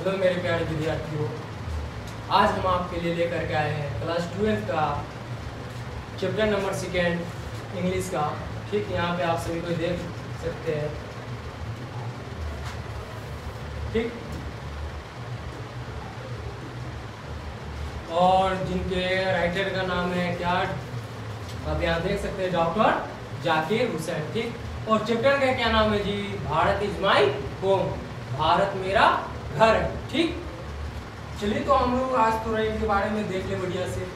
Hello मेरे प्यारे विद्यार्थियों, आज हम आपके लिए लेकर के आए हैं क्लास 12 का चैप्टर नंबर 2 इंग्लिश का। ठीक, यहाँ पे आप सभी को देख सकते हैं। ठीक, और जिनके राइटर का नाम है क्या, आप यहाँ देख सकते हैं, डॉक्टर जाकिर हुसैन। ठीक, और चैप्टर का क्या नाम है जी, Bharat is my home, Bharat मेरा घर है। ठीक, चलिए तो हम लोग आज थोड़ा इनके बारे में देख ले बढ़िया से।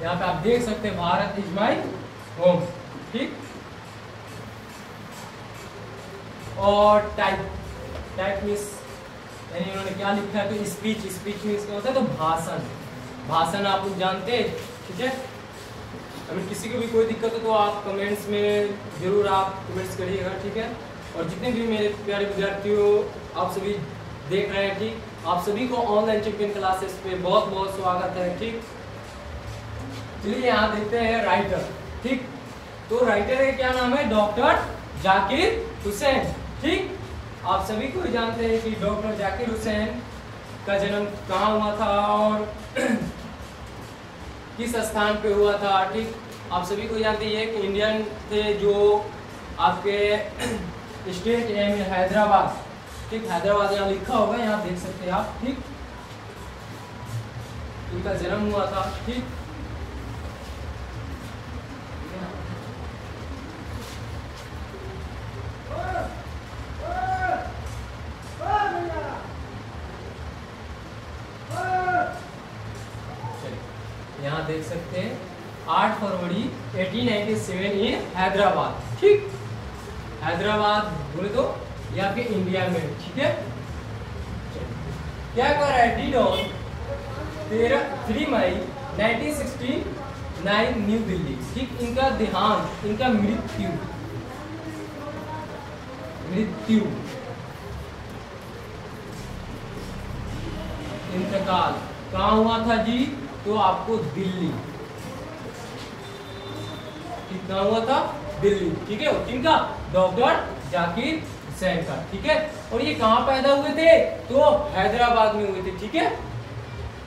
यहाँ पे आप देख सकते हैं भारत इज माई होम। ठीक, और टाइप मीन्स यानी इन्होंने क्या लिखा है, तो स्पीच मीन्स क्या होता है, तो भाषण आप लोग जानते हैं। ठीक है, अगर किसी को भी कोई दिक्कत हो तो आप कमेंट्स में जरूर आप कमेंट्स करिएगा। ठीक है, और जितने भी मेरे प्यारे विद्यार्थियों आप सभी देख रहे हैं, ठीक, आप सभी को ऑनलाइन चैंपियन क्लासेस पे बहुत बहुत स्वागत है। ठीक, चलिए यहाँ देखते हैं राइटर। ठीक, तो राइटर का क्या नाम है, डॉक्टर जाकिर हुसैन। ठीक, आप सभी को जानते हैं कि डॉक्टर जाकिर हुसैन का जन्म कहाँ हुआ था और किस स्थान पे हुआ था। ठीक, आप सभी को जानते हैं कि इंडियन थे जो आपके स्टेट एम हैदराबाद। ठीक, हैदराबाद यहाँ लिखा होगा, यहाँ देख सकते हैं आप। ठीक, इनका जन्म हुआ था। ठीक, यहाँ देख सकते हैं 8 फरवरी 1897 इन हैदराबाद। ठीक, हैदराबाद बोले तो ये आपके इंडिया में। ठीक है, क्या कर रहा है, died on 3 May 1969 New Delhi. ठीक, इनका देहांत, इनका मृत्यु इंतकाल कहाँ हुआ था जी, तो आपको दिल्ली। कितना हुआ था, दिल्ली। ठीक है, किनका, डॉक्टर जाकिर हुसैन का। ठीक है, और ये कहाँ पैदा हुए थे, तो हैदराबाद में हुए थे। ठीक है,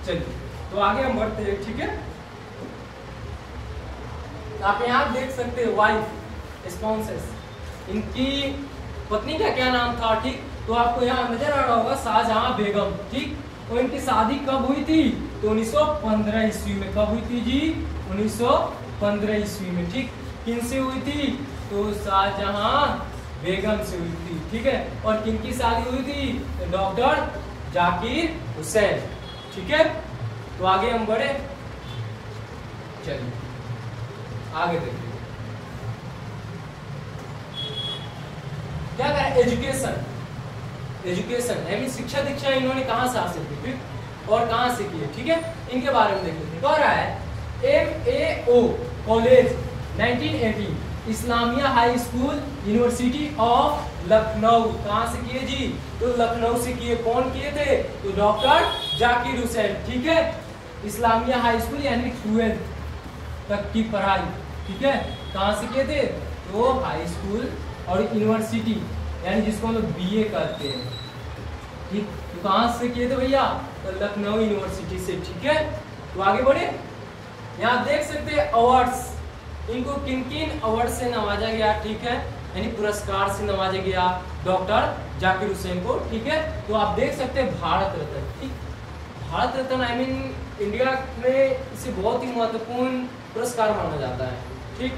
चलिए तो आगे हम बढ़ते हैं। ठीक है, आप यहाँ देख सकते हैं वाइफ स्पॉन्सेस, इनकी पत्नी का क्या नाम था। ठीक, तो आपको यहाँ नजर आ रहा होगा शाहजहां बेगम। ठीक, और इनकी शादी कब हुई थी, तो 1915 ईस्वी में। कब हुई थी जी, 1915 ईस्वी में। ठीक, किन से हुई थी, तो शाहजहां बेगम से हुई थी। ठीक है, और किन की शादी हुई थी, तो डॉक्टर जाकिर हुसैन। ठीक है, तो आगे हम बढ़े, चलिए आगे देखिए क्या करें, एजुकेशन यानी शिक्षा दीक्षा इन्होंने कहाँ से हासिल की, ठीक, और कहाँ से की है। ठीक है, इनके बारे में देखिए, कह रहा है MAO college 1918, Islamia high school university of Lucknow. कहाँ से किए जी, तो लखनऊ से किए। कौन किए थे, तो डॉक्टर जाकिर हुसैन। ठीक है, इस्लामिया हाई स्कूल यानी 12th तक की पढ़ाई। ठीक है, कहाँ से किए थे, तो हाई स्कूल और यूनिवर्सिटी यानी जिसको हम लोग BA कहते हैं। ठीक, तो कहाँ से किए थे भैया, तो लखनऊ यूनिवर्सिटी से। ठीक है, तो आगे बढ़े, यहाँ देख सकते हैं अवार्ड्स, इनको किन किन अवार्ड से नवाजा गया। ठीक है, यानी पुरस्कार से नवाजा गया डॉक्टर जाकिर हुसैन को। ठीक है, तो आप देख सकते हैं भारत रत्न। ठीक, Bharat Ratna I mean India में इसे बहुत ही महत्वपूर्ण पुरस्कार माना जाता है। ठीक,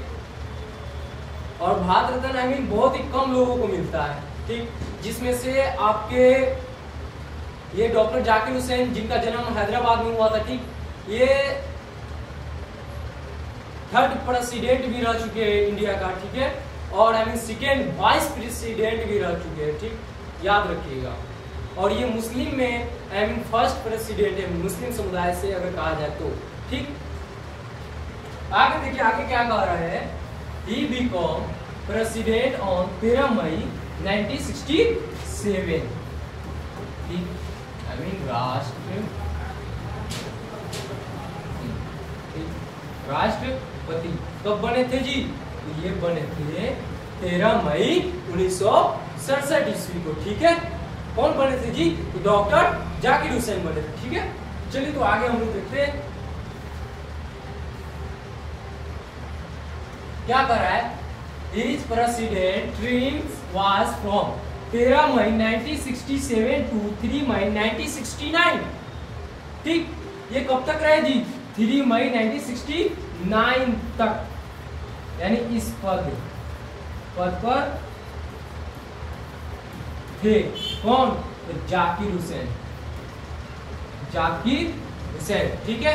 और भारत रत्न आई मीन बहुत ही कम लोगों को मिलता है। ठीक, जिसमें से आपके ये डॉक्टर जाकिर हुसैन जिनका जन्म हैदराबाद में हुआ था। ठीक, ये 3rd प्रेसिडेंट भी रह चुके हैं इंडिया का। ठीक है, और I mean 2nd vice president भी रह चुके हैं। ठीक, याद रखिएगा, और ये मुस्लिम में आई मीन 1st प्रेसिडेंट है, मुस्लिम समुदाय से अगर कहा जाए तो। ठीक, आगे देखिए, आगे क्या कह रहा है, he became president on 13 मई 1967। ठीक, I mean राष्ट्रपति कब बने थे जी, तो ये बने थे 13 मई 1967 ईस्वी को। ठीक है, कौन बने थे जी? डॉक्टर जाकिर हुसैन बने थे। ठीक है, चलिए तो आगे हम लोग देखते हैं क्या कर रहा है। His president terms was from 13 May 1967 to 3 May 1969। ठीक, ये कब तक रहे जी? 3 मई 1969 तक, यानी इस पद पर थे कौन? तो जाकिर हुसैन, जाकिर हुसैन। ठीक है,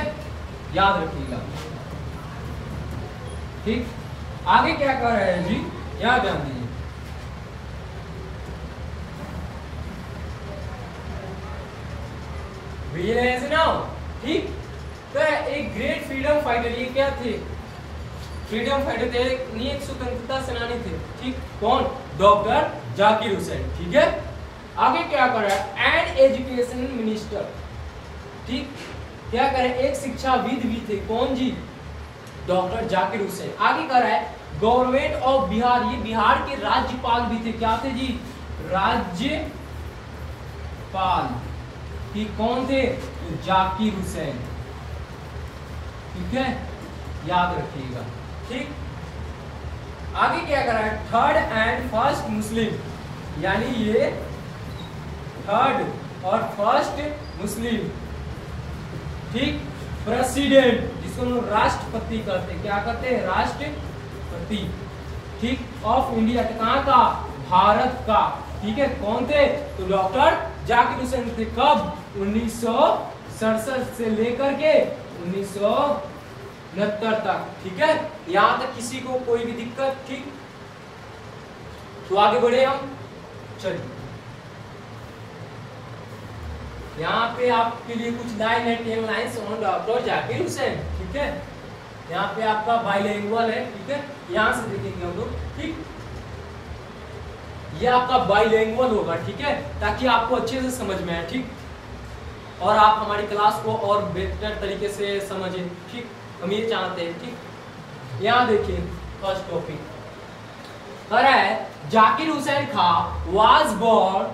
याद रखिएगा। ठीक, आगे क्या कर रहे हैं जी, याद ध्यान दीजिए। ठीक, तो एक ग्रेट फ्रीडम फाइटर, ये क्या थे? फ्रीडम फाइटर थे, एक स्वतंत्रता सेनानी थे। ठीक, कौन? डॉक्टर जाकिर हुसैन। ठीक है, आगे क्या कर रहा है? And education minister. ठीक, क्या करे? एक शिक्षाविद भी थे। कौन जी? डॉक्टर जाकिर हुसैन। आगे कर रहा है गवर्नमेंट ऑफ बिहार, ये बिहार के राज्यपाल भी थे। क्या थे जी? राज्यपाल। ठीक, कौन थे? तो जाकिर हुसैन। ठीक है, याद रखिएगा। ठीक, आगे क्या कर रहा है? थर्ड एंड फर्स्ट मुस्लिम, यानी ये थर्ड और फर्स्ट मुस्लिम। ठीक, प्रेसिडेंट, जिसको हम लोग राष्ट्रपति कहते हैं। क्या कहते हैं? राष्ट्रपति। ठीक, ऑफ इंडिया, कहाँ का? भारत का। ठीक है, कौन थे? तो डॉक्टर जाकिर हुसैन थे। कब? 1967 से लेकर के 1969 तक। ठीक है, यहां तक किसी को कोई भी दिक्कत? ठीक, तो आगे बढ़े हम। चलिए, यहाँ पे आपके लिए कुछ लाइन है, 10 lines on doctor Zakir Hussain. ठीक है, यहाँ पे आपका बाइलिंगुअल है। ठीक है, यहाँ से देखेंगे हम लोग। ठीक, ये आपका बाइलिंगुअल होगा। ठीक है, ताकि आपको अच्छे से समझ में आए। ठीक, और आप हमारी क्लास को और बेहतर तरीके से समझें। ठीक, हम ये चाहते हैं। ठीक, यहाँ देखिए फर्स्ट टॉपिक कह रहा है Zakir Hussain Khan was born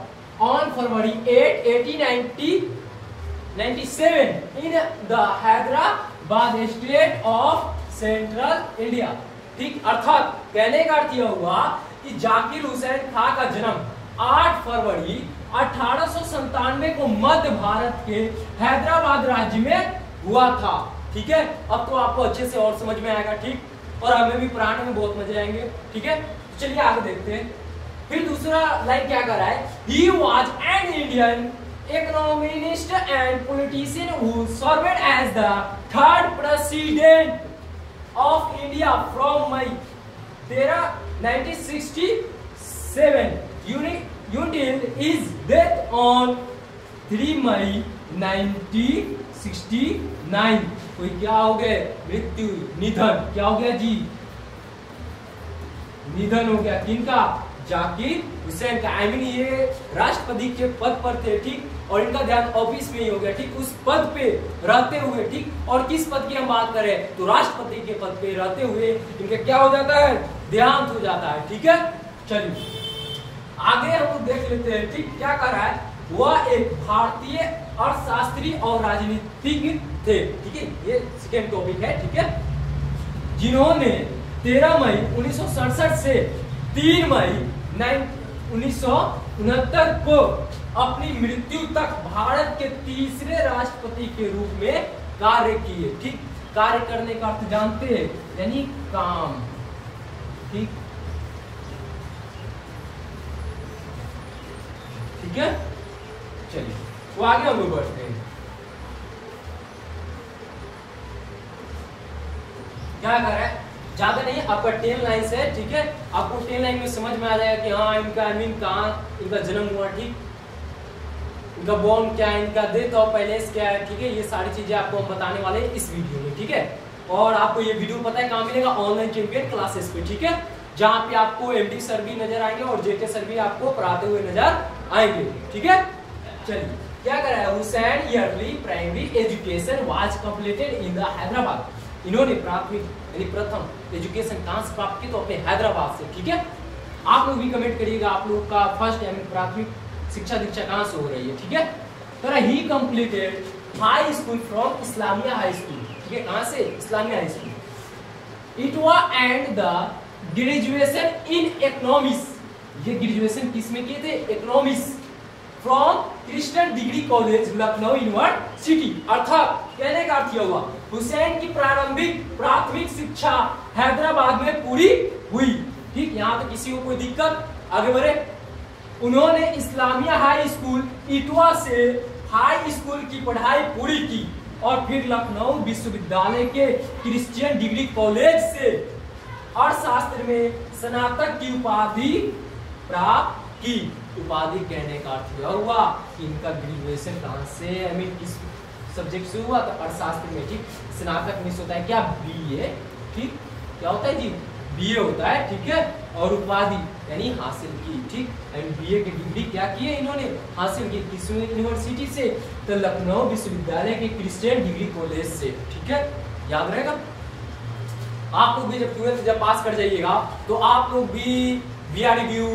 on February 8, 1897 in the Hyderabad state of Central India। ठीक, अर्थात कहने का अर्थ यह हुआ कि जाकिर हुसैन खां का जन्म 8 फरवरी 1897 को मध्य भारत के हैदराबाद राज्य में हुआ था। ठीक है, अब तो आपको अच्छे से और समझ में आएगा। ठीक, और हमें भी पढ़ाने में बहुत मजे आएंगे। ठीक है, चलिए आगे देखते हैं। फिर दूसरा लाइन क्या कर रहा है? He was an Indian economist and politician who served as the third president of India from May 13, 1967 until his death on 3 May 1969। कोई क्या हो गए? मृत्यु, निधन। क्या हो गया जी? निधन हो गया। किनका? जाकिर हुसैन का। आई मीन ये राष्ट्रपति के पद पर थे। ठीक, और इनका ध्यान ऑफिस में ही हो गया। ठीक, उस पद पे रहते हुए। ठीक, और किस पद की हम बात करें? तो राष्ट्रपति के पद पे रहते हुए इनका क्या हो जाता है? देहांत हो जाता है। ठीक है, चलिए आगे हम लोग देख लेते हैं। ठीक, क्या कर रहा है? वह एक भारतीय अर्थशास्त्री और राजनीतिज्ञ थे। ठीक है, ये सेकेंड टॉपिक है। ठीक है, जिन्होंने 13 मई 1967 से 3 मई 1969 को अपनी मृत्यु तक भारत के तीसरे राष्ट्रपति के रूप में कार्य किए। ठीक, कार्य करने का अर्थ जानते हैं, यानी काम। ठीक, ठीक है, चलिए तो आगे हम लोग बढ़ते हैं। क्या कर रहा है? ज्यादा नहीं, आपका 10 लाइन है। ठीक है, आपको 10 लाइन में समझ में आ जाएगा कि हाँ इनका आई मीन कहाँ इनका जन्म हुआ। ठीक, इनका बोर्न क्या है, इनका डेथ ऑफ पैलेस क्या है। ठीक है, ये सारी चीजें आपको हम बताने वाले हैं इस वीडियो में। ठीक है, और आपको ये वीडियो पता है कहाँ मिलेगा? ऑनलाइन चैंपियन क्लासेस पे। ठीक है, जहाँ पे आपको एमडी सर भी नजर आएंगे और जेके सर भी आपको पढ़ाते हुए नजर आएंगे। ठीक है, चलिए क्या कर रहा है? Hussain yearly primary education was completed in the Hyderabad. इन्होंने प्राथमिक यानी प्रथम एजुकेशन कहां से प्राप्त की? तो अपने हैदराबाद से। ठीक है, आप लोग भी कमेंट करिएगा आप लोग का फर्स्ट यानी प्राथमिक शिक्षा दीक्षा कहाँ से हो रही है, ठीक है। तो ही completed high school from Islamia high school, ठीक है, कहाँ से, Islamia high school. It was and the graduation in economics, ये ग्रेजुएशन किस में किए थे, economics, from Christian degree college Lucknow university. अर्थात कहने का अर्थ यह हुआ हुसैन की प्राथमिक शिक्षा हैदराबाद में पूरी हुई, ठीक। यहाँ तो किसी को कोई दिक्कत, आगे बढ़े। उन्होंने इस्लामिया हाई स्कूल इटवा से हाई स्कूल की पढ़ाई पूरी की और फिर लखनऊ विश्वविद्यालय के क्रिश्चियन डिग्री कॉलेज से अर्थशास्त्र में स्नातक की उपाधि प्राप्त की। उपाधि कहने का अर्थ यह हुआ कि इनका ग्रेजुएशन कहाँ से, आई मीन किस सब्जेक्ट से हुआ, तो अर्थशास्त्र में, ठीक। स्नातक में होता है क्या, बीए, ठीक, क्या होता है जी, बीए होता है, ठीक है। और उपाधि यानी हासिल की, ठीक। एंड बीए की डिग्री क्या की है इन्होंने, हासिल की, किस यूनिवर्सिटी से, तो लखनऊ विश्वविद्यालय के क्रिश्चियन डिग्री कॉलेज से, ठीक है, याद रहेगा। आप लोग भी जब 12th जब पास कर जाइएगा तो आप लोग भी VRDU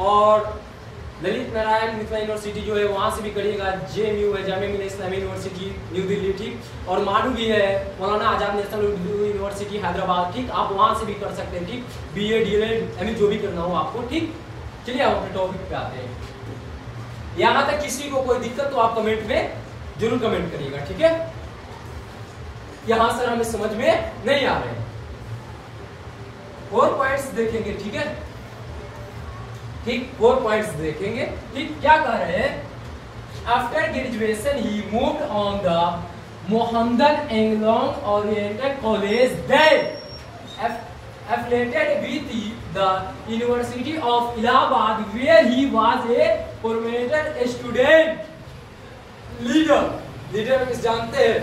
और ललित नारायण मिथिला यूनिवर्सिटी जो है वहां से भी करिएगा, JMU है, जामिया मिलिया इस्लामिया यूनिवर्सिटी न्यू दिल्ली, ठीक, और माडू भी है, मौलाना आजाद नेशनल यूनिवर्सिटी हैदराबाद, ठीक, आप वहां से भी कर सकते हैं, ठीक, BA DLED यानी जो भी करना हो आपको, ठीक। चलिए आप अपने टॉपिक पे आते हैं। यहाँ तक किसी को कोई दिक्कत तो आप कमेंट में जरूर कमेंट करिएगा, ठीक है। यहाँ सर हमें समझ में नहीं आ रहे, 4 पॉइंट्स देखेंगे, ठीक है, ठीक, 4 पॉइंट्स देखेंगे, ठीक। क्या कह रहे हैं, after graduation he moved on the Mohammedan Anglo Oriental College then affiliated with the University of Allahabad where he was a prominent student leader। Leader किस जानते हैं,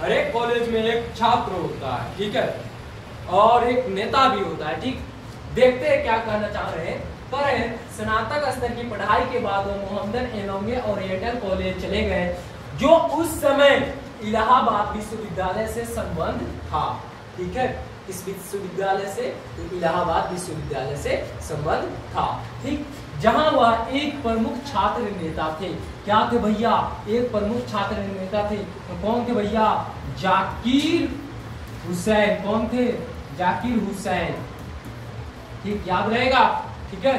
हर एक कॉलेज में एक छात्र होता है, ठीक है, और एक नेता भी होता है, ठीक। देखते हैं क्या कहना चाह रहे हैं। पर स्नातक स्तर की पढ़ाई के बाद वो मोहम्मदन एंगलोंग ओरिएंटल कॉलेज चले गए, जो उस समय इलाहाबाद विश्वविद्यालय से संबंध था, ठीक है। इस विश्वविद्यालय से, तो इलाहाबाद विश्वविद्यालय से संबंध था, ठीक, जहां वह एक प्रमुख छात्र नेता थे। क्या थे भैया, एक प्रमुख छात्र नेता थे, तो कौन थे भैया, जाकिर हुसैन, कौन थे, जाकिर हुसैन, ठीक, याद रहेगा, ठीक है।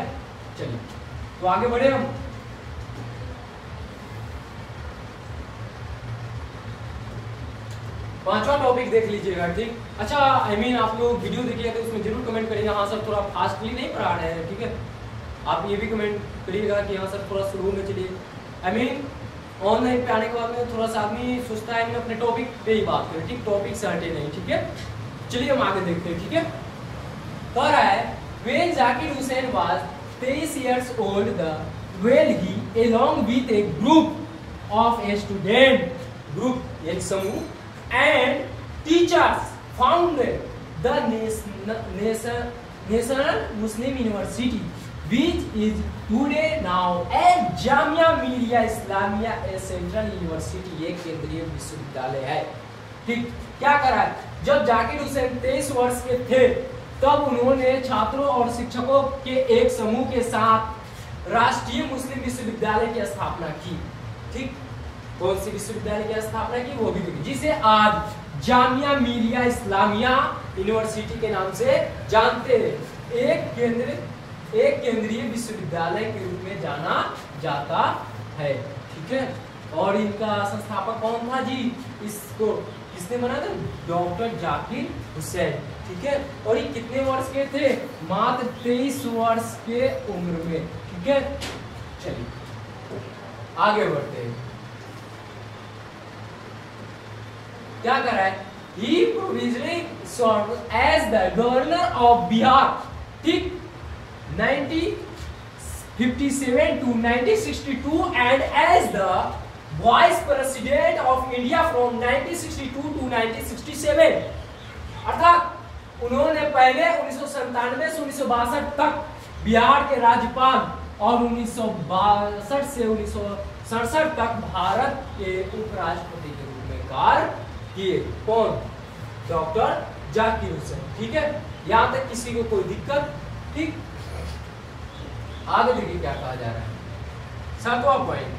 चलिए तो आगे बढ़े हम। पांचवा टॉपिक देख लीजिएगा, ठीक। अच्छा आई मीन आप लोग वीडियो देखिएगा तो उसमें जरूर कमेंट करिएगा, हाँ सर थोड़ा फास्टली नहीं पढ़ा रहे हैं, ठीक है। आप ये भी कमेंट करिएगा कि हाँ सर थोड़ा स्लो में चलिए। आई मीन ऑनलाइन पे आने के बाद में थोड़ा सा आदमी सोचता है कि अपने टॉपिक पे ही बात करें, ठीक, टॉपिक से हटे नहीं, ठीक है। चलिए हम आगे देखते हैं, ठीक है। कह रहा है when Zakir Hussain was 23 years old, when he along with a group of a student group, एक समूह, and teachers founded the National Muslim University, which is today now as Jamia Millia Islamia a Central University, एक केंद्रीय विश्वविद्यालय है, ठीक। क्या करा है, जब जाकिर हुसैन 23 वर्ष के थे तब उन्होंने छात्रों और शिक्षकों के एक समूह के साथ राष्ट्रीय मुस्लिम विश्वविद्यालय की स्थापना की, ठीक। कौन सी विश्वविद्यालय की स्थापना की वो भी देखिए, जिसे आज जामिया मिलिया इस्लामिया यूनिवर्सिटी के नाम से जानते हैं। एक केंद्रीय विश्वविद्यालय के रूप में जाना जाता है, ठीक है। और इनका संस्थापक कौन था जी, इसको किसने बनाया था, डॉक्टर जाकिर हुसैन, ठीक है। और ये कितने वर्ष के थे, मात्र 23 वर्ष के उम्र में, ठीक है। चलिए आगे बढ़ते हैं। क्या कर रहा है, he provisionally served as the governor of Bihar, ठीक, 1957 to 1962 and as the vice president of India from 1962 to 1967। अर्थात उन्होंने पहले 1997 से 1962 तक बिहार के राज्यपाल और 1962 से 1967 तक भारत के उपराष्ट्रपति के रूप में कार्य किए। कौन, डॉक्टर जाकिर हुसैन, ठीक है। यहां तक किसी को कोई दिक्कत, ठीक। आगे देखिए क्या कहा जा रहा है, सातवां पॉइंट,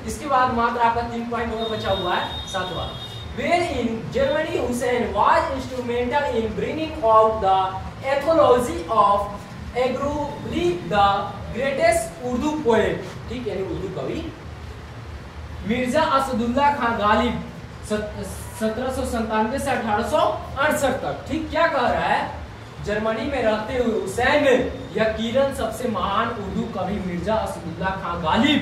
इसके बाद मात्र आपका 3 पॉइंट और बचा हुआ है, सातवां। Where in Germany Hussein was instrumental in bringing out the ethology of arguably the greatest Urdu poet, ठीक है, उर्दू कवि मिर्जा असदुल्ला खान गालिब 1797 से 1868 तक, ठीक। क्या कह रहा है, जर्मनी में रहते हुए हुसैन ने यकीनन सबसे महान उर्दू कवि मिर्जा असदुल्ला खान गालिब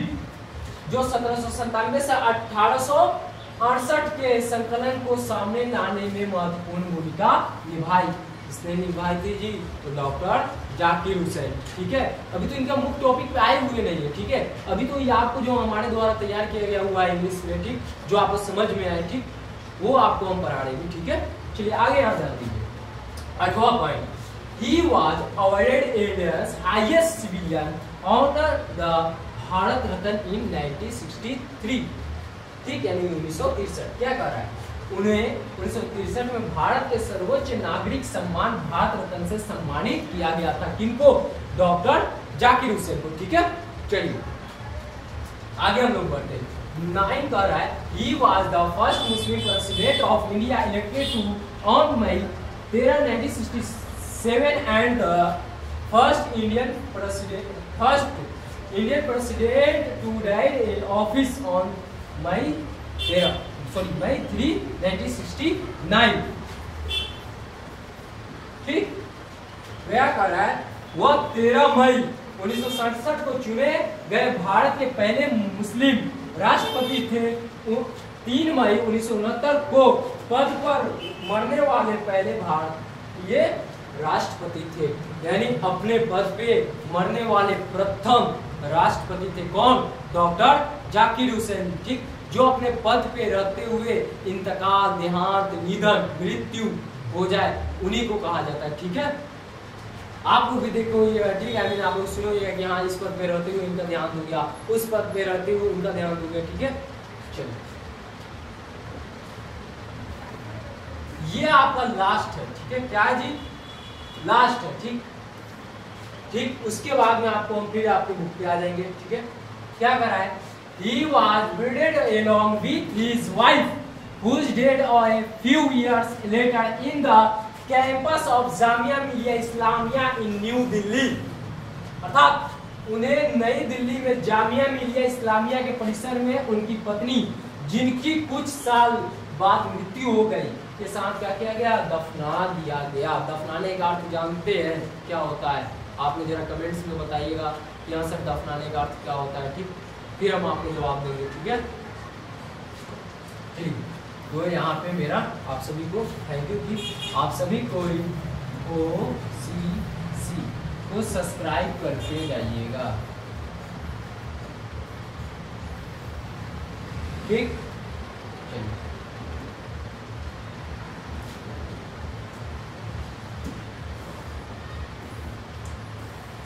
जो 1797 से 1868 के संकलन को सामने लाने में महत्वपूर्ण भूमिका निभाई। इसने निभाई थी जी, तो डॉक्टर जाकिर हुसैन, ठीक है। अभी तो इनका मुख्य टॉपिक पे आए हुए नहीं है, ठीक है। अभी तो ये आपको जो हमारे द्वारा तैयार किया गया हुआ है इंग्लिश में, ठीक, जो आपको समझ में आए, ठीक, वो आपको हम पढ़ा रहे हैं, ठीक है। चलिए आगे यहाँ जान दीजिए। 8वां point, he was awarded India's highest civilian honor, the Bharat Ratna in 1963, ठीक, यानी 1963। क्या कर रहा है, उन्हें 1963 में भारत के सर्वोच्च नागरिक सम्मान भारत रत्न से सम्मानित किया गया था। किनको, डॉक्टर जाकिर हुसैन को, ठीक है। चलिए आगे हम लोग बढ़ते हैं। 9 कर रहा है, he was the first Muslim president of India elected to on May 13, 1967 and the first Indian president to die in office on May 3, 1969, ठीक। क्या कर रहा है, वह 13 मई 1967 को चुने गए भारत के पहले मुस्लिम राष्ट्रपति थे। 3 मई 1969 को पद पर मरने वाले पहले भारतीय राष्ट्रपति थे, यानी अपने पद पे मरने वाले प्रथम राष्ट्रपति थे। कौन, डॉक्टर जाकिर हुसैन, ठीक, जो अपने पद पे रहते हुए इंतकाल, देहांत, निधन, मृत्यु हो जाए, उन्हीं को कहा जाता है, ठीक है। आप लोग भी देखो ये, ठीक है, आई मीन आप लोग सुनोगे कि हाँ इस पद पे रहते हुए इनका देहांत हो गया, उस पद पे रहते हुए उनका देहांत हो गया, ठीक है। चलिए ये आपका लास्ट है, ठीक है, क्या है जी, लास्ट है, ठीक ठीक। उसके बाद में आपको हम फिर आपके बुक पे आ जाएंगे, ठीक है। क्या कर रहा है, he was buried along with his wife whose died a few years later in the campus of Jamia Millia Islamia in New Delhi, अर्थात उन्हें नई दिल्ली में जामिया मिलिया इस्लामिया के परिसर में उनकी पत्नी, जिनकी कुछ साल बाद मृत्यु हो गई, के साथ क्या किया गया, दफना दिया गया। दफनाने का अर्थ जानते हैं क्या होता है, आपने जरा कमेंट्स में बताइएगा कि यहाँ सर दफनाने का अर्थ क्या होता है, ठीक, फिर हम आपको जवाब देंगे, ठीक है। ठीक, तो यहाँ पे मेरा आप सभी को थैंक यू कि आप सभी को OCC को सब्सक्राइब करके जाइएगा, ठीक।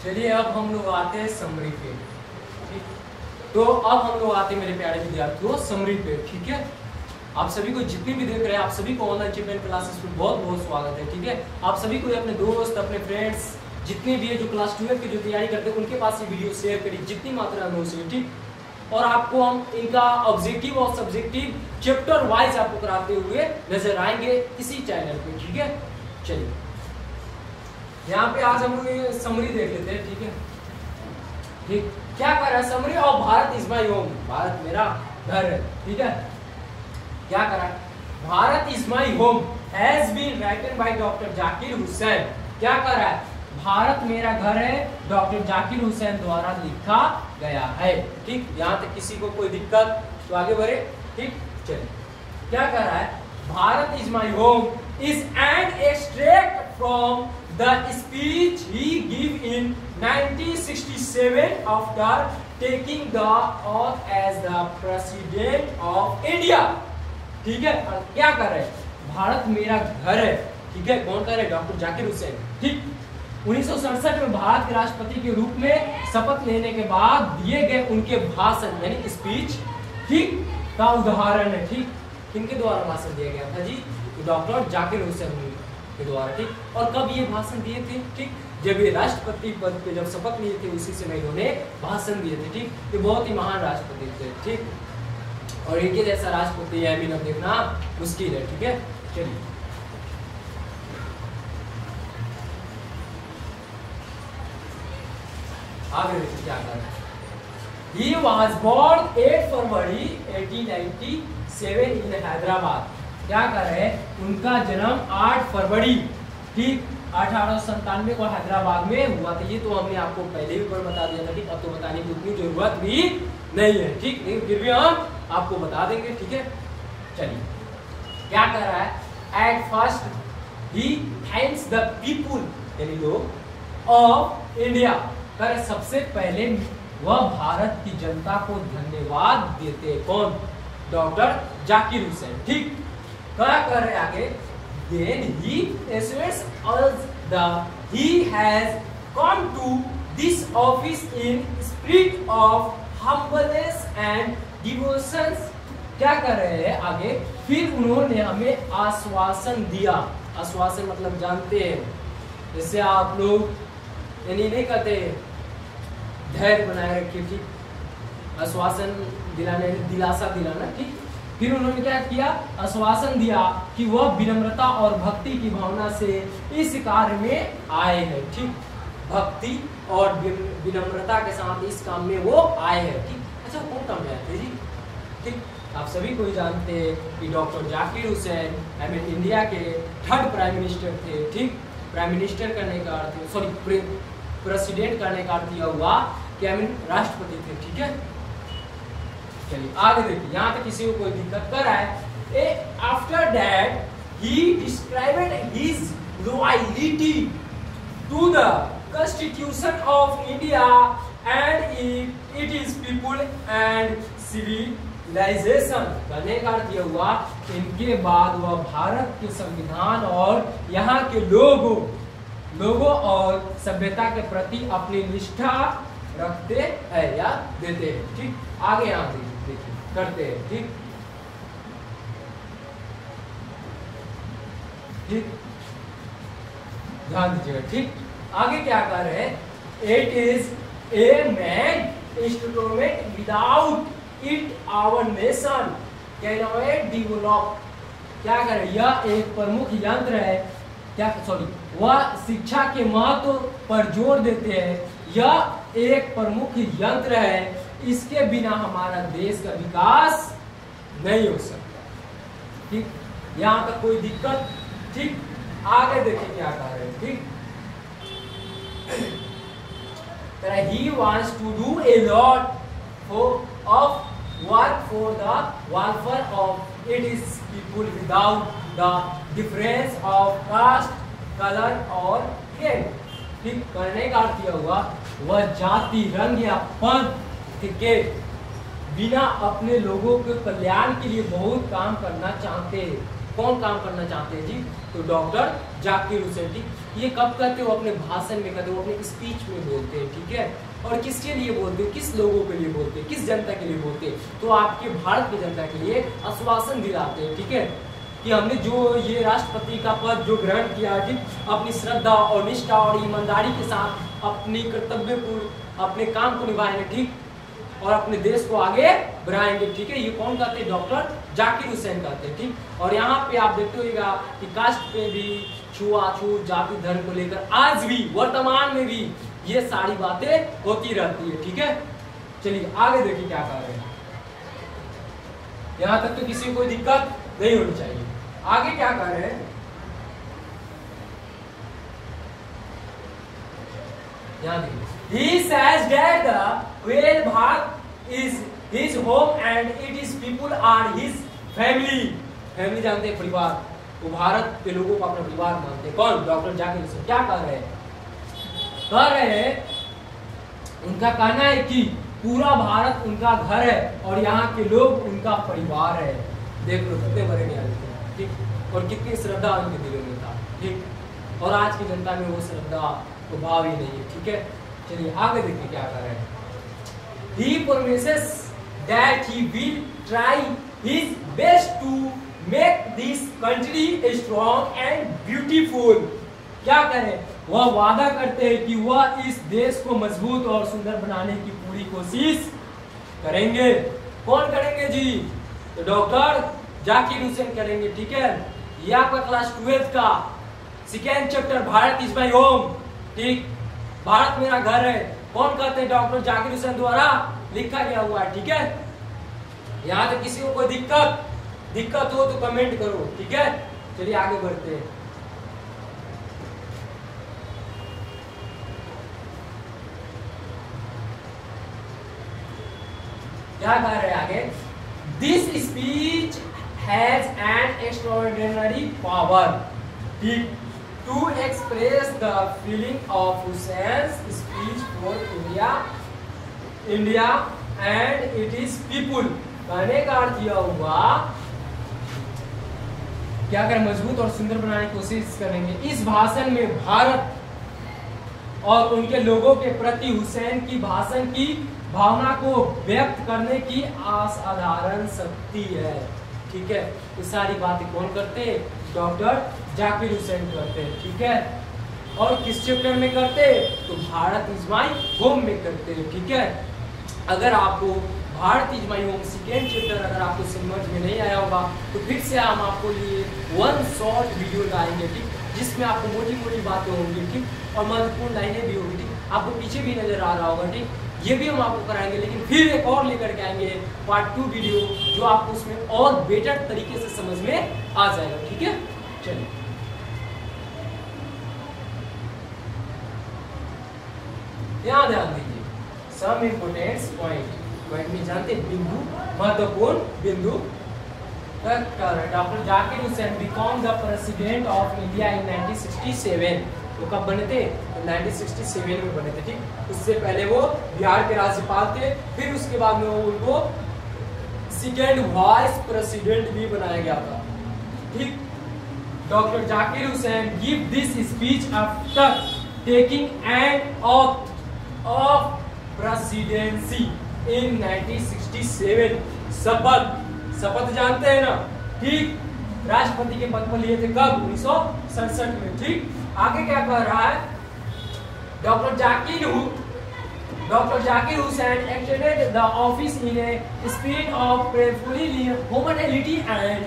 चलिए अब हम लोग आते हैं समरी पे, ठीक। तो अब हम लोग आते हैं मेरे प्यारे विद्यार्थियों समरी पे, ठीक है। आप सभी को जितने भी देख रहे हैं, आप सभी को ऑनलाइन चैंपियन क्लासेस में बहुत बहुत स्वागत है, ठीक है। आप सभी को अपने दोस्त, अपने फ्रेंड्स जितने भी है जो क्लास 12 की जो तैयारी करते हैं, उनके पास ये वीडियो शेयर करिए जितनी मात्रा में हो सके, ठीक। और आपको हम इनका ऑब्जेक्टिव और सब्जेक्टिव चैप्टर वाइज आपको कराते हुए नजर आएंगे इसी चैनल पे, ठीक है। चलिए यहाँ पे आज हम लोग ये समरी देख लेते हैं, ठीक है, ठीक। क्या कर रहा है, summary of Bharat is my home, Bharat मेरा घर है, ठीक है। क्या कर रहा है, Bharat is my home has been written by doctor Zakir Hussain. क्या कर रहा है, भारत मेरा घर है, डॉक्टर जाकिर हुसैन द्वारा लिखा गया है, ठीक। यहाँ तक किसी को कोई दिक्कत तो आगे बढ़े, ठीक। चलिए क्या कर रहा है, Bharat is my home is an extract from the speech he gave in 1967 after taking the oath as the president of India, ठीक है। क्या कर रहे हैं, भारत मेरा घर है, ठीक है। कौन कर रहे हैं, डॉक्टर जाकिर हुसैन, ठीक। 1967 में भारत के राष्ट्रपति के रूप में शपथ लेने के बाद दिए गए उनके भाषण यानी स्पीच, ठीक, का उदाहरण है, ठीक। किनके द्वारा भाषण दिया गया था जी, डॉक्टर जाकिर हुसैन के द्वारा, ठीक। और कब ये भाषण दिए थे, ठीक, जब ये राष्ट्रपति पद पे जब शपथ लिए थे उसी समय इन्होंने भाषण दिए थे। ठीक, ये बहुत ही महान राष्ट्रपति थे। ठीक, और इनके जैसा राष्ट्रपति अभी अब देखना मुश्किल है। ठीक है, चलिए आगे देखिए क्या कर रहे हैं। He was born 8 February 1897 in Hyderabad. क्या कर रहे हैं, उनका जन्म 8 फरवरी ठीक 1897 को हैदराबाद में हुआ था। ये तो हमने आपको पहले भी बता दिया था। ठीक, अब तो बताने की उतनी जरूरत भी नहीं है। ठीक, लेकिन फिर भी हम आपको बता देंगे। ठीक है, चलिए क्या कर रहा है, at first he thanks the people यानी लोग ऑफ इंडिया। कर सबसे पहले वह भारत की जनता को धन्यवाद देते। कौन, डॉक्टर जाकिर हुसैन। ठीक, क्या कर रहे आगे, then he assures us that he has come to this office in spirit of humbleness and devotion। क्या कर रहे हैं आगे, फिर उन्होंने हमें आश्वासन दिया। आश्वासन मतलब जानते हैं, जैसे आप लोग यानी नहीं कहते धैर्य बनाए रखिए। ठीक, आश्वासन दिलाने दिलासा दिलाना। ठीक, फिर उन्होंने क्या किया, आश्वासन दिया कि वह विनम्रता और भक्ति की भावना से इस कार्य में आए हैं। ठीक, भक्ति और विनम्रता के साथ इस काम में वो आए हैं। ठीक, अच्छा कौन काम में आए थे जी? ठीक, आप सभी को जानते हैं कि डॉक्टर जाकिर हुसैन हमें इंडिया के 3rd प्राइम मिनिस्टर थे। ठीक, प्राइम मिनिस्टर करने का अर्थ, सॉरी प्रेसिडेंट करने का अर्थ यह हुआ कि राष्ट्रपति थे। ठीक है, चलिए आगे देखिए, यहाँ तक किसी को कोई दिक्कत कर रहा है। After that he described his loyalty to the constitution of India and it is people and civilisation. कहने का अर्थ यह हुआ, इनके बाद वह भारत के संविधान और यहाँ के लोगों और सभ्यता के प्रति अपनी निष्ठा रखते हैं या देते हैं। ठीक, आगे यहाँ देखिए करते हैं। ठीक, ठीक, ध्यान दीजिएगा। ठीक, आगे क्या कर रहे हैं, it is a man instrument without it our nation can not develop. क्या कर रहे हैं, यह एक प्रमुख यंत्र है। क्या, सॉरी, वह शिक्षा के महत्व पर जोर देते हैं। यह एक प्रमुख यंत्र है, इसके बिना हमारा देश का विकास नहीं हो सकता। ठीक, यहाँ तक कोई दिक्कत? ठीक, आगे देखिए क्या कर रहे हैं। ठीक, he wants to do a lot of work for the welfare of its people without the difference of caste, color और creed। ठीक, करने का अर्थ यह हुआ, वह जाति, रंग या पंथ के बिना अपने लोगों के कल्याण के लिए बहुत काम करना चाहते हैं। कौन काम करना चाहते हैं जी? तो डॉक्टर जाकिर हुसैन। ठीक, ये कब कहते हो, अपने भाषण में कहते हो, अपने स्पीच में बोलते हैं। ठीक है, और किसके लिए बोलते हैं, किस लोगों के लिए बोलते हैं, किस जनता के लिए बोलते हैं? तो आपके भारत की जनता के लिए आश्वासन दिलाते हैं। ठीक है, कि हमने जो ये राष्ट्रपति का पद जो ग्रहण किया है, अपनी श्रद्धा और निष्ठा और ईमानदारी के साथ अपनी कर्तव्य को, अपने काम को निभाएंगे। ठीक, और अपने देश को आगे बढ़ाएंगे। ठीक है, ये कौन कहते हैं? डॉक्टर जाकिर हुसैन कहते हैं। ठीक, और यहाँ पे आप देखते होगा कि कास्ट पे भी, छुआछूत, जाति धर्म को लेकर आज भी वर्तमान में भी ये सारी बातें होती रहती है। ठीक है, चलिए आगे देखिए क्या कर रहे हैं। यहाँ तक तो किसी को कोई दिक्कत नहीं होनी चाहिए। आगे क्या कर रहे हैं, यहाँ देखिए, he says that the well Bharat is his home and its people are his family। Family जानते हैं, परिवार। वो भारत के लोगों को अपना परिवार मानते हैं। कौन? डॉक्टर जाकिर हुसैन। क्या कर रहे हैं? कह रहे हैं, उनका कहना है कि पूरा भारत उनका घर है और यहाँ के लोग उनका परिवार है। देख लो कितने बड़े न्याय थे। ठीक, और कितनी श्रद्धा उनके दिलों में था। ठीक, और आज की जनता में वो श्रद्धा तो भाव ही नहीं है। ठीक है, चलिए आगे देखिए क्या कर रहे हैं। He promises that he will try his best to make this country strong and beautiful। क्या करें, वह वादा करते हैं कि वह इस देश को मजबूत और सुंदर बनाने की पूरी कोशिश करेंगे। कौन करेंगे जी? तो डॉक्टर जाकिर हुसैन करेंगे। ठीक है, ये आपका क्लास 12 का second chapter Bharat is my home. ठीक, भारत मेरा घर है, कौन कहते हैं? डॉक्टर जाकिर हुसैन द्वारा लिखा गया हुआ है। ठीक है, यहाँ तक किसी को कोई दिक्कत हो तो कमेंट करो। ठीक है, चलिए आगे बढ़ते हैं। क्या कह रहे हैं आगे? This speech has an extraordinary power to express the feeling of Hussain's speech for India and it is people. कहने का अर्थ यह हुआ, क्या करें, मजबूत और सुंदर बनाने की कोशिश करेंगे। इस भाषण में भारत और उनके लोगों के प्रति हुसैन की भाषण की भावना को व्यक्त करने की असाधारण शक्ति है। ठीक है, ये सारी बातें कौन करते हैं? डॉक्टर जाकिर हुसैन करते हैं। ठीक है, और किस चैप्टर में करते हैं? तो भारत इज माय होम में करते हैं। ठीक है, अगर आपको Bharat is my home second chapter अगर आपको समझ में नहीं आया होगा तो फिर से हम आपको लिए वन शॉर्ट वीडियो लाएंगे। ठीक, जिसमें आपको मोटी मोटी बातें होंगी। ठीक, और महत्वपूर्ण लाइनें भी होंगी। ठीक, आपको पीछे भी नजर आ रहा होगा। ठीक, ये भी हम आपको कराएंगे, लेकिन फिर एक और लेकर के आएंगे पार्ट 2 वीडियो, जो आपको उसमें और बेटर तरीके से समझ में आ जाएगा। ठीक है, चलिए ध्यान दीजिए। सम इम्पोर्टेंट पॉइंट में जानते बिंदु, महत्वपूर्ण बिंदु। Doctor Zakir Hussain become the president of India in 1967। वो कब बने थे? तो 1967 में बने थे। ठीक, उससे पहले वो बिहार के राज्यपाल थे, फिर उसके बाद में उनको सेकेंड वाइस प्रेसिडेंट भी बनाया गया था। ठीक, doctor Zakir Hussain give this speech after taking an of presidency in 1967। शपथ जानते हैं ना? ठीक, राष्ट्रपति के पद पर लिए थे कब? 1967 में। ठीक, आगे क्या कह रहा है? Doctor Zakir Hussain extended the office in a spirit of prayerfully humanity and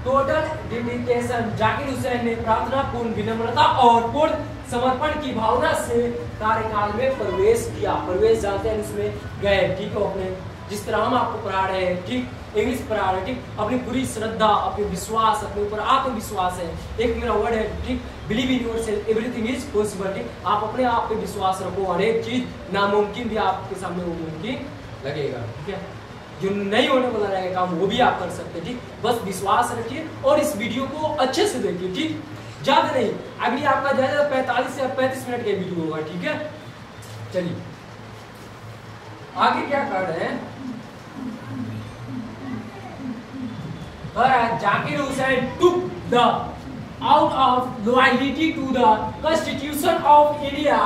total dedication. Zakir Hussain ने प्रार्थना पूर्ण विनम्रता और पूर्ण समर्पण की भावना से कार्यकाल में प्रवेश किया। प्रवेश जानते हैं, उसमें गए। ठीक है, अपने जिस तरह हम आपको पढ़ा रहे हैं, ठीक, इंग्लिश पढ़ा रहे हैं। ठीक, अपनी पूरी श्रद्धा, अपने विश्वास, अपने ऊपर आत्मविश्वास है। एक मेरा वर्ड है, ठीक, believe in yourself, everything is possible. ठीक, आप अपने आप पे विश्वास रखो, हर एक चीज नामुमकिन भी आपके सामने वो मुमकिन लगेगा। ठीक है, जो नहीं होने वाला रहेगा काम वो भी आप कर सकते हैं। ठीक, बस विश्वास रखिए और इस वीडियो को अच्छे से देखिए। ठीक, ज्यादा नहीं, अभी आपका ज्यादा 45 से 35 मिनट का वीडियो होगा। ठीक है, चलिए आगे क्या कर रहे हैं? Zakir Hussain took the out of loyalty to the Constitution of India।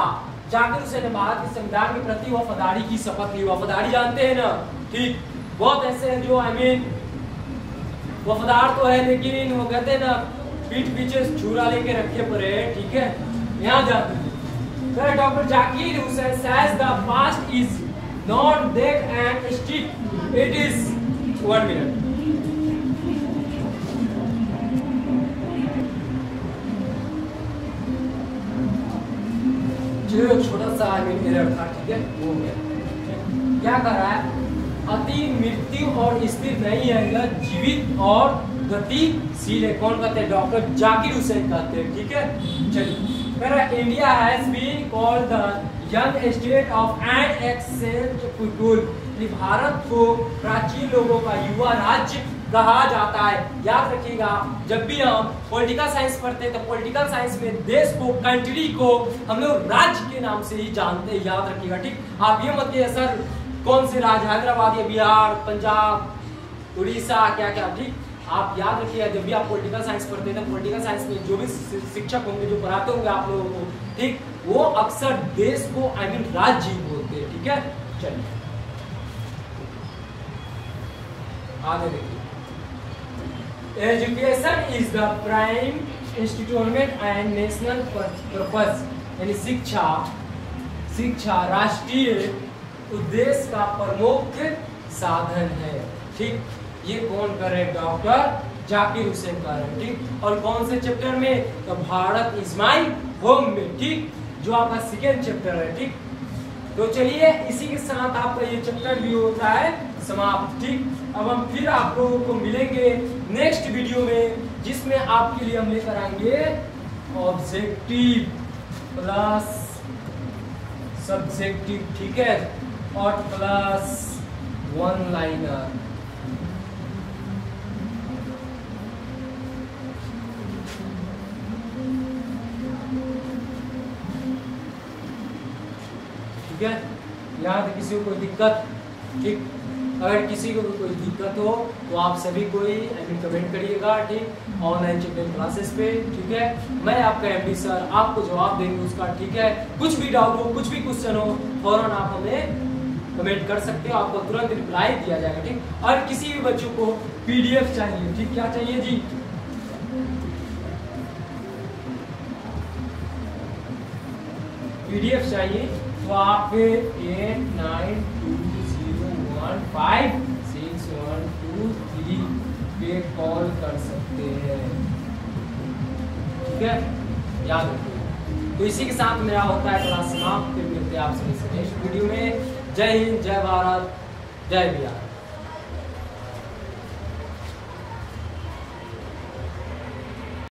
Zakir Hussain ने भारत के संविधान के प्रति वफादारी की शपथ ली। वफादारी जानते हैं ना? ठीक, बहुत ऐसे हैं जो वफादार तो है, लेकिन वो कहते हैं ना, पीठ पीछे छुरा लेके रखे पड़े हैं। ठीक है, यहाँ जाते हैं। Doctor Zakir Hussain says the past is not that and strict, it is 1 minute। जो छोटा सा एरर था, ठीक है, वो गया। क्या कर रहा है? अति मृत्यु और स्थिर नहीं है, यह जीवित और गतिशील है। कौन कहते हैं? डॉक्टर जाकिर हुसैन कहते हैं। ठीक है, चलिए। India has been called the young state of an accent people. Bharat को प्राचीन लोगों का युवा राज्य कहा जाता है। याद रखिएगा, जब भी हम पॉलिटिकल साइंस पढ़ते हैं तो पॉलिटिकल साइंस में देश को, कंट्री को हम लोग राज्य के नाम से ही जानते हैं। याद रखिएगा। ठीक, आप ये मत कहिए सर कौन से राज्य, हैदराबाद या बिहार, पंजाब, उड़ीसा, क्या क्या। ठीक, आप याद रखिएगा, जब भी आप पॉलिटिकल साइंस पढ़ते हैं तो पॉलिटिकल साइंस में जो भी शिक्षक होंगे, जो पढ़ाते होंगे आप लोगों को, ठीक, वो अक्सर देश को राज्य बोलते हैं। ठीक है, चलिए आगे देखिए। Education is the prime institutional and national purpose, यानी शिक्षा राष्ट्रीय उद्देश्य का प्रमुख साधन है। ठीक, ये कौन कर रहे हैं? डॉक्टर जाकिर हुसैन कर रहे हैं। ठीक, और कौन से चैप्टर में? तो भारत इज माई होम में। ठीक, जो आपका सेकेंड चैप्टर है। ठीक, तो चलिए इसी के साथ आपका ये चैप्टर भी होता है समाप्त। ठीक, अब हम फिर आप लोगों को मिलेंगे नेक्स्ट वीडियो में, जिसमें आपके लिए हम लेकर आएंगे ऑब्जेक्टिव प्लस सब्जेक्टिव, ठीक है, और प्लस वन लाइनर। ठीक है, यहाँ पे किसी को कोई दिक्कत? ठीक, अगर किसी को कोई दिक्कत हो तो आप सभी कोई कमेंट करिएगा। ठीक, ऑनलाइन चैप्टर क्लासेस पे। ठीक है, मैं आपका एमडी सर आपको जवाब देंगे उसका। ठीक है, कुछ भी डाउट हो, कुछ भी क्वेश्चन हो, फौरन आप हमें कमेंट कर सकते हो, आपको तुरंत रिप्लाई दिया जाएगा। ठीक, और किसी भी बच्चों को पीडीएफ चाहिए। ठीक, क्या चाहिए जी? पीडीएफ चाहिए तो आप 8920156123 पे कॉल कर सकते हैं। ठीक है, याद रखिए। तो इसी के साथ मेरा होता है क्लास समाप्त। फिर मिलते हैं आपसे नेक्स्ट वीडियो में। जय हिंद, जय भारत, जय बिहार।